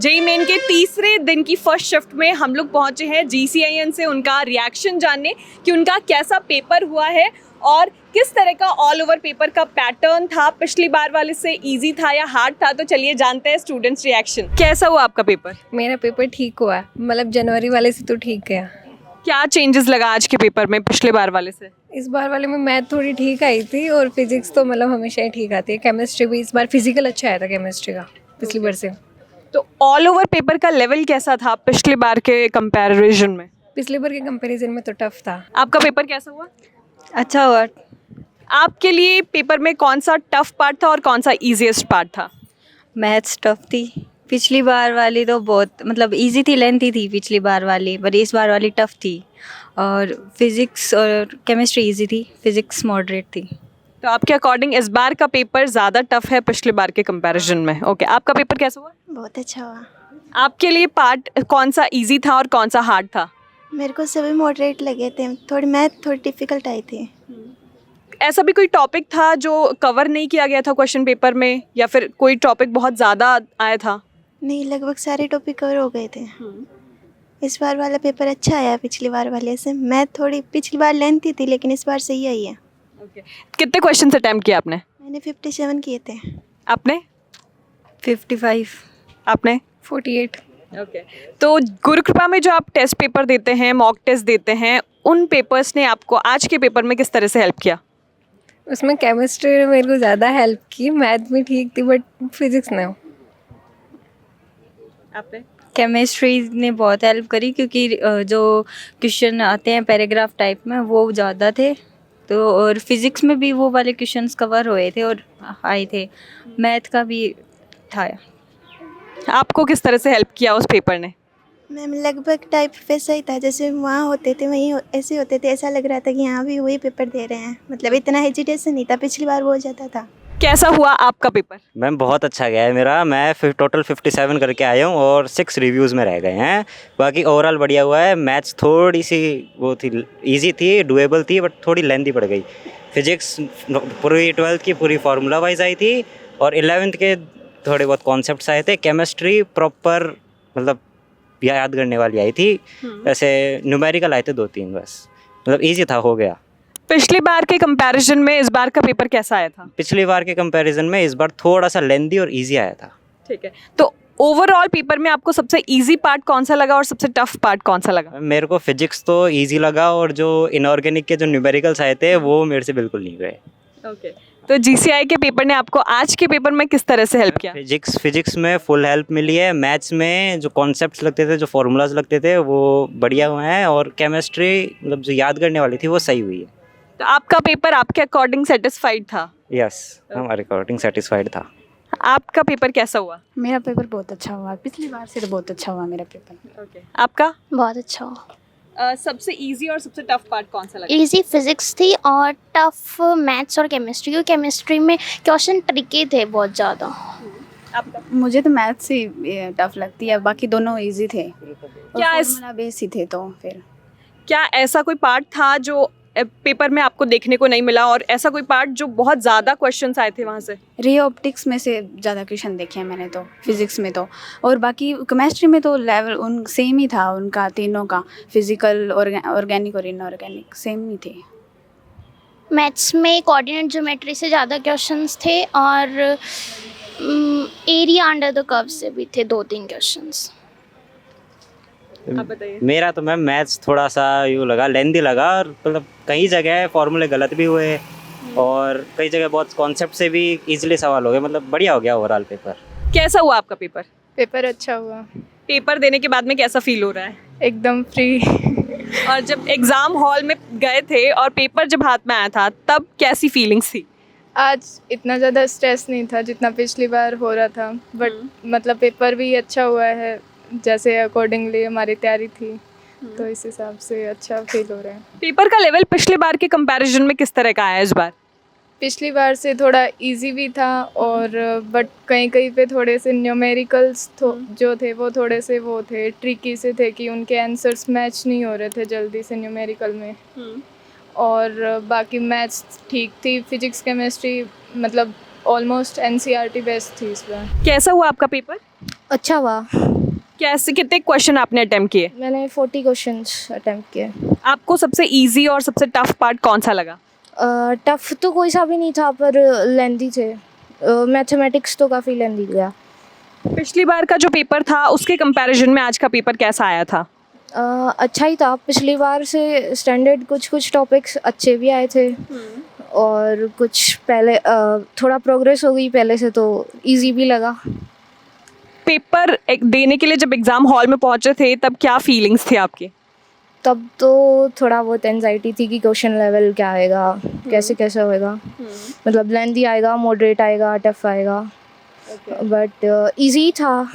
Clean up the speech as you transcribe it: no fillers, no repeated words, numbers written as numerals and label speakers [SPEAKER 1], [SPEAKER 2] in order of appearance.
[SPEAKER 1] JEE main के तीसरे दिन की फर्स्ट शिफ्ट में हम लोग पहुंचे हैं GCIN से उनका रिएक्शन जानने कि उनका कैसा पेपर हुआ है और किस तरह का ऑल ओवर पेपर का पैटर्न था, पिछली बार वाले से इजी था या हार्ड था। तो चलिए जानते हैं स्टूडेंट्स रिएक्शन। कैसा हुआ आपका पेपर?
[SPEAKER 2] मेरा पेपर ठीक हुआ, मतलब जनवरी वाले से तो ठीक गया।
[SPEAKER 1] क्या चेंजेस लगा आज के पेपर में पिछले बार वाले से?
[SPEAKER 2] इस बार वाले में मैथ थोड़ी ठीक आई थी और फिजिक्स तो मतलब हमेशा ही ठीक आती है। केमिस्ट्री भी इस बार फिजिकल अच्छा आया था केमिस्ट्री का पिछली बार से।
[SPEAKER 1] तो ऑल ओवर पेपर का लेवल कैसा था पिछले बार के कंपैरिजन में?
[SPEAKER 2] पिछली बार के कंपैरिजन में तो टफ था।
[SPEAKER 1] आपका पेपर कैसा हुआ?
[SPEAKER 2] अच्छा हुआ।
[SPEAKER 1] आपके लिए पेपर में कौन सा टफ पार्ट था और कौन सा इजीएस्ट पार्ट था?
[SPEAKER 3] मैथ्स टफ थी। पिछली बार वाली तो बहुत मतलब इजी थी, लेंथी थी पिछली बार वाली, पर इस बार वाली टफ थी। और फिज़िक्स और केमिस्ट्री इजी थी, फिज़िक्स मॉडरेट थी।
[SPEAKER 1] तो आपके अकॉर्डिंग इस बार का पेपर ज़्यादा टफ है पिछले बार के कंपैरिजन में। ओके, आपका पेपर कैसा हुआ?
[SPEAKER 4] बहुत अच्छा हुआ।
[SPEAKER 1] आपके लिए पार्ट कौन सा इजी था और कौन सा हार्ड था?
[SPEAKER 4] मेरे को सभी मॉडरेट लगे थे, थोड़ी मैथ थोड़ी डिफ़िकल्ट आई थी।
[SPEAKER 1] ऐसा भी कोई टॉपिक था जो कवर नहीं किया गया था क्वेश्चन पेपर में, या फिर कोई टॉपिक बहुत ज़्यादा आया था?
[SPEAKER 4] नहीं, लगभग सारे टॉपिक कवर हो गए थे। इस बार वाला पेपर अच्छा आया पिछली बार वाले से। मैथ थोड़ी पिछली बार लेंथी थी लेकिन इस बार सही आई है।
[SPEAKER 1] ओके, कितने क्वेश्चन अटेम्प्ट किए आपने?
[SPEAKER 4] मैंने 57 किए थे।
[SPEAKER 1] आपने?
[SPEAKER 3] 55।
[SPEAKER 1] आपने?
[SPEAKER 2] 48।
[SPEAKER 1] ओके, तो गुरु कृपा में जो आप टेस्ट पेपर देते हैं, मॉक टेस्ट देते हैं, उन पेपर्स ने आपको आज के पेपर में किस तरह से हेल्प किया?
[SPEAKER 2] उसमें केमिस्ट्री ने मेरे को ज़्यादा हेल्प की, मैथ भी ठीक थी बट फिजिक्स ने।
[SPEAKER 1] आपने?
[SPEAKER 3] केमिस्ट्री ने बहुत हेल्प करी क्योंकि जो क्वेश्चन आते हैं पैराग्राफ टाइप में वो ज़्यादा थे। तो और फिज़िक्स में भी वो वाले क्वेश्चंस कवर हुए थे और आए थे। मैथ का भी था।
[SPEAKER 1] आपको किस तरह से हेल्प किया उस पेपर ने?
[SPEAKER 4] मैम लगभग टाइप वैसा ही था जैसे वहाँ होते थे वहीं ऐसे होते थे। ऐसा लग रहा था कि यहाँ भी वही पेपर दे रहे हैं, मतलब इतना हेजिटेशन नहीं था। पिछली बार हो जाता था।
[SPEAKER 1] कैसा हुआ आपका पेपर?
[SPEAKER 5] मैम बहुत अच्छा गया है मेरा। मैं टोटल 57 करके आया हूँ और 6 रिव्यूज़ में रह गए हैं। बाकी ओवरऑल बढ़िया हुआ है। मैथ्स थोड़ी सी वो थी, इजी थी, डुएबल थी, बट थोड़ी लेंथी पड़ गई। फिजिक्स पूरी 12th की पूरी फार्मूला वाइज आई थी और 11th के थोड़े बहुत कॉन्सेप्ट्स आए थे। केमिस्ट्री प्रॉपर मतलब याद करने वाली आई थी। वैसे न्यूमेरिकल आए थे 2-3 बस, मतलब ईजी था, हो गया।
[SPEAKER 1] पिछली बार के कंपैरिजन में इस बार का पेपर कैसा आया था?
[SPEAKER 5] पिछली बार के कंपैरिजन में इस बार थोड़ा सा लेंथी और इजी आया था।
[SPEAKER 1] ठीक है, तो ओवरऑल पेपर में आपको सबसे इजी पार्ट कौन सा लगा और सबसे टफ पार्ट कौन सा लगा?
[SPEAKER 5] मेरे को फिजिक्स तो इजी लगा और जो इनऑर्गेनिक के जो न्यूमेरिकल्स आए थे वो मेरे से बिल्कुल नहीं गए।
[SPEAKER 1] ओके, तो GCI के पेपर ने आपको आज के पेपर में किस तरह से हेल्प किया?
[SPEAKER 5] फिजिक्स में फुल हेल्प मिली है। मैथ्स में जो कॉन्सेप्ट्स लगते थे, जो फॉर्मूलाज लगते थे वो बढ़िया हुए हैं और केमिस्ट्री मतलब जो याद करने वाली थी वो सही हुई है।
[SPEAKER 1] तो आपका पेपर आपके अकॉर्डिंग सेटिस्फाइड था?
[SPEAKER 5] यस, हमारे अकॉर्डिंग सेटिस्फाइड था।
[SPEAKER 1] आपका पेपर कैसा हुआ?
[SPEAKER 6] मेरा पेपर बहुत अच्छा हुआ, पिछली बार से तो बहुत अच्छा हुआ मेरा पेपर।
[SPEAKER 1] ओके, आपका?
[SPEAKER 4] बहुत अच्छा हुआ।
[SPEAKER 1] सबसे इजी और सबसे टफ पार्ट कौन सा लगा?
[SPEAKER 7] इजी फिजिक्स थी और टफ मैथ्स और केमिस्ट्री, क्योंकि केमिस्ट्री में क्वेश्चन ट्रिकी थे बहुत ज़्यादा।
[SPEAKER 1] आपका?
[SPEAKER 6] मुझे तो मैथ्स ही टफ लगती है, बाकी दोनों इजी थे।
[SPEAKER 1] क्या
[SPEAKER 6] फॉर्मूला बेस ही थे। तो फिर
[SPEAKER 1] क्या ऐसा कोई पार्ट था जो पेपर में आपको देखने को नहीं मिला और ऐसा कोई पार्ट जो बहुत ज़्यादा क्वेश्चंस आए थे वहाँ से?
[SPEAKER 6] रे ऑप्टिक्स में से ज़्यादा क्वेश्चन देखे हैं मैंने तो फिज़िक्स में तो, और बाकी केमिस्ट्री में तो लेवल उन सेम ही था उनका, तीनों का, फिजिकल, ऑर्गेनिक और इनऑर्गेनिक सेम ही थे।
[SPEAKER 7] मैथ्स में कोऑर्डिनेट ज्योमेट्री से ज़्यादा क्वेश्चंस थे और एरिया अंडर द कर्व से भी थे 2-3 क्वेश्चंस।
[SPEAKER 1] आप बताइए।
[SPEAKER 5] मेरा तो मैम मैथ्स थोड़ा सा यूँ लगा, लेंथी लगा, और मतलब कई जगह फॉर्मूले गलत भी हुए और कई जगह बहुत कॉन्सेप्ट से भी इजीली सवाल हो गए। मतलब बढ़िया हो गया ओवरऑल पेपर।
[SPEAKER 1] कैसा हुआ आपका पेपर?
[SPEAKER 8] पेपर अच्छा हुआ,
[SPEAKER 1] पेपर देने के बाद में कैसा फील हो रहा है?
[SPEAKER 8] एकदम फ्री।
[SPEAKER 1] और जब एग्ज़ाम हॉल में गए थे और पेपर जब हाथ में आया था तब कैसी फीलिंग्स थी?
[SPEAKER 8] आज इतना ज़्यादा स्ट्रेस नहीं था जितना पिछली बार हो रहा था, बट मतलब पेपर भी अच्छा हुआ है जैसे अकॉर्डिंगली हमारी तैयारी थी, तो इस हिसाब से अच्छा फील हो रहा है।
[SPEAKER 1] पेपर का लेवल पिछले बार के कंपैरिजन में किस तरह का आया इस बार?
[SPEAKER 8] पिछली बार से थोड़ा इजी भी था और बट कहीं कहीं पे थोड़े से न्यूमेरिकल्स जो थे वो थोड़े से वो थे, ट्रिकी से थे कि उनके आंसर्स मैच नहीं हो रहे थे जल्दी से न्यूमेरिकल में। और बाकी मैथ्स ठीक थी, फिजिक्स केमिस्ट्री मतलब ऑलमोस्ट NCERT बेस्ट थी इस बार।
[SPEAKER 1] कैसा हुआ आपका पेपर?
[SPEAKER 9] अच्छा हुआ।
[SPEAKER 1] कैसे कितने क्वेश्चन आपने अटेम्प्ट किए?
[SPEAKER 9] मैंने 40 क्वेश्चंस अटेम्प्ट किए।
[SPEAKER 1] आपको सबसे इजी और सबसे टफ पार्ट कौन सा लगा?
[SPEAKER 9] टफ तो कोई सा भी नहीं था पर लेंदी थे। मैथमेटिक्स तो काफ़ी लेंदी गया।
[SPEAKER 1] पिछली बार का जो पेपर था उसके कंपैरिजन में आज का पेपर कैसा आया था?
[SPEAKER 9] अच्छा ही था। पिछली बार से स्टैंडर्ड कुछ टॉपिक्स अच्छे भी आए थे और कुछ पहले थोड़ा प्रोग्रेस हो गई पहले से, तो इजी भी लगा।
[SPEAKER 1] पेपर देने के लिए जब एग्ज़ाम हॉल में पहुंचे थे तब क्या फीलिंग्स थे आपकी?
[SPEAKER 9] तब तो थोड़ा बहुत एनजाइटी थी कि क्वेश्चन लेवल क्या आएगा, कैसे होएगा, मतलब लेंदी आएगा, मॉडरेट आएगा, टफ आएगा, बट इजी था।